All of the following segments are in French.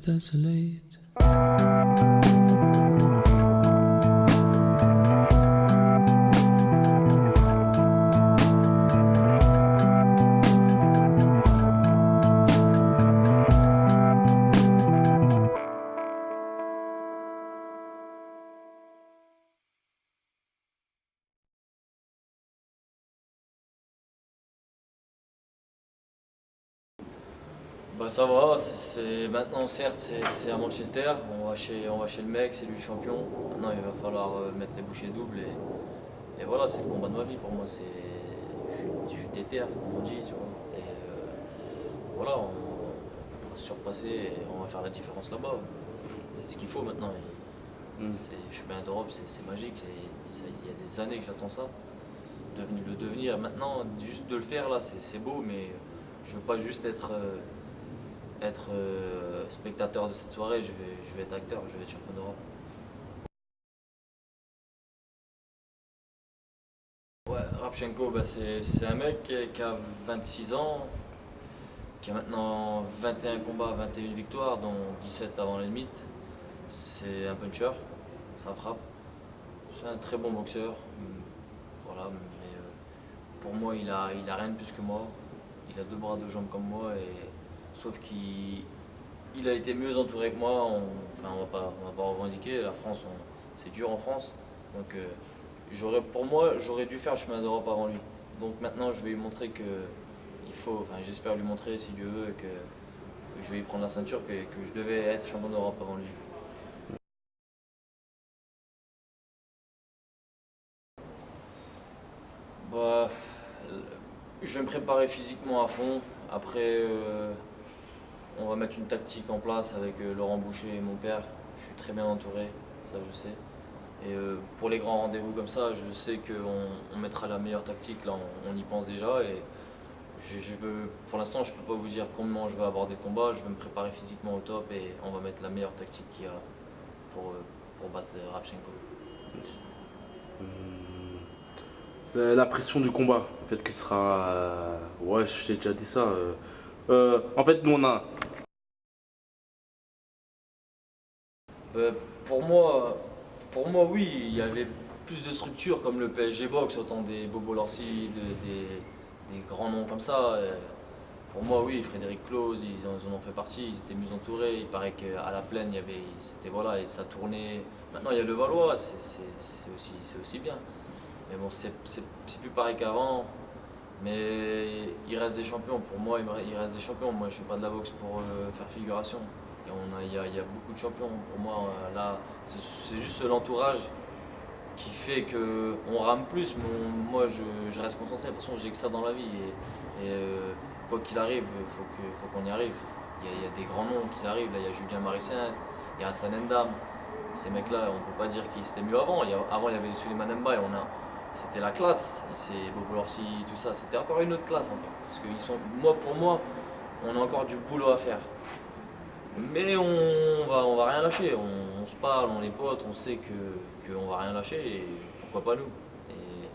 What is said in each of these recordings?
desolate. Bah ça va, maintenant certes c'est à Manchester, on va chez le mec, c'est lui le champion. Maintenant il va falloir mettre les bouchées doubles et voilà, c'est le combat de ma vie pour moi. Je suis déter, comme on dit, tu vois. Et voilà, on va se surpasser et on va faire la différence là-bas. C'est ce qu'il faut maintenant. Je suis bien d'Europe, c'est magique. Il y a des années que j'attends ça. Le devenir maintenant, juste de le faire là, c'est beau, mais je veux pas juste être spectateur de cette soirée, je vais être acteur, je vais être champion d'Europe. Ouais, Rabchenko, bah c'est un mec qui a 26 ans, qui a maintenant 21 combats, 21 victoires, dont 17 avant la limite. C'est un puncher, ça frappe. C'est un très bon boxeur. Voilà, mais pour moi, il a rien de plus que moi. Il a deux bras, deux jambes comme moi, sauf qu'il a été mieux entouré que moi. Enfin, on va pas revendiquer. La France, c'est dur en France. Donc, pour moi, j'aurais dû faire le chemin d'Europe avant lui. Donc maintenant, je vais lui montrer que enfin, j'espère lui montrer, si Dieu veut, que je vais lui prendre la ceinture, que je devais être champion d'Europe avant lui. Bah, je vais me préparer physiquement à fond. Après, on va mettre une tactique en place avec Laurent Boucher et mon père. Je suis très bien entouré, ça je sais. Et pour les grands rendez-vous comme ça, je sais qu'on mettra la meilleure tactique. Là, on y pense déjà. Et pour l'instant, je ne peux pas vous dire comment je vais aborder le combat. Je vais me préparer physiquement au top et on va mettre la meilleure tactique qu'il y a pour battre Rabchenko. La pression du combat, le fait que ce sera. Ouais, j'ai déjà dit ça. En fait, nous on a. Euh, pour moi, pour moi, oui, il y avait plus de structures comme le PSG Box, autant des Bobo Lorsi, des grands noms comme ça. Pour moi, oui, Frédéric Klose, ils en ont fait partie, ils étaient mieux entourés. Il paraît qu'à la plaine, c'était voilà, et ça tournait. Maintenant, il y a le Valois, c'est aussi bien. Mais bon, c'est plus pareil qu'avant. Mais il reste des champions. Pour moi, il reste des champions. Moi, je ne fais pas de la boxe pour faire figuration. Et il y a beaucoup de champions. Pour moi, là, c'est juste l'entourage qui fait qu'on rame plus. Mais moi, je reste concentré. De toute façon, j'ai que ça dans la vie. Quoi qu'il arrive, faut qu'on y arrive. Il y a des grands noms qui arrivent. Là, il y a Julien Marissin, il y a Hassan Ndam. Ces mecs-là, on ne peut pas dire qu'ils étaient mieux avant. Avant, il y avait Suleiman Mba et c'était la classe. C'est Bobo Lorsi, tout ça. C'était encore une autre classe encore. Parce que pour moi, on a encore du boulot à faire. Mais on va rien lâcher. On se parle, on est potes, on sait qu'on va rien lâcher et pourquoi pas nous. Et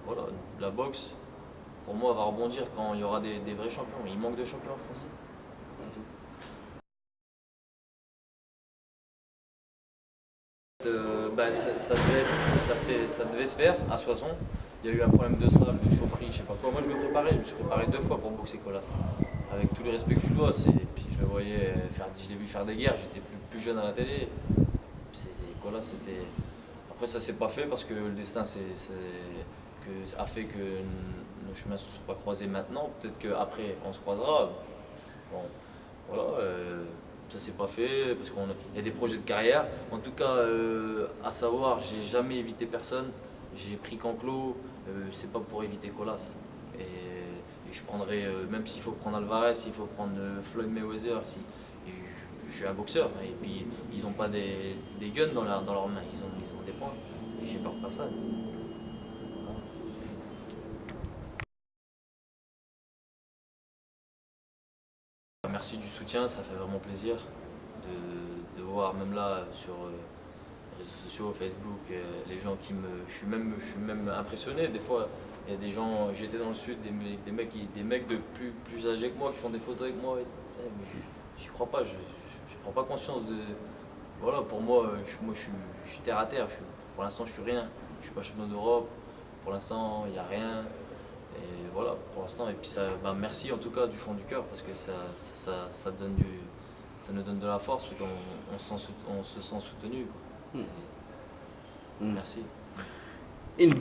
voilà, la boxe, pour moi, va rebondir quand il y aura des vrais champions. Il manque de champions en France. C'est tout. Ça devait se faire à Soissons. Il y a eu un problème de salle, de chaufferie, je sais pas quoi. Moi je me suis préparé deux fois pour boxer Colas. Avec tout le respect que je lui dois, puis je l'ai vu faire des guerres, j'étais plus jeune à la télé. Colas, c'était. Après ça s'est pas fait parce que le destin a fait que nos chemins ne se sont pas croisés maintenant. Peut-être qu'après on se croisera. Bon, voilà. Ça s'est pas fait parce qu'il y a des projets de carrière. En tout cas, à savoir, j'ai jamais évité personne. J'ai pris Canclo, c'est pas pour éviter Colas. Et je prendrai, même s'il faut prendre Alvarez, s'il faut prendre Floyd Mayweather, je suis un boxeur. Et puis ils n'ont pas des guns dans leurs mains, ils ont des points. Et j'ai peur de personne. Merci du soutien, ça fait vraiment plaisir de voir même là sur les réseaux sociaux, Facebook, les gens je suis même impressionné. Des fois, il y a des gens, j'étais dans le sud, des mecs de plus âgés que moi qui font des photos avec moi. Mais j'y crois pas, je prends pas conscience de. Voilà, pour moi, je suis terre à terre. Pour l'instant, je suis rien. Je suis pas champion d'Europe. Pour l'instant, il n'y a rien. Et voilà, pour l'instant. Et puis, merci en tout cas du fond du cœur parce que ça donne ça nous donne de la force parce qu'on on se sent soutenu, quoi. Mm. Merci. Une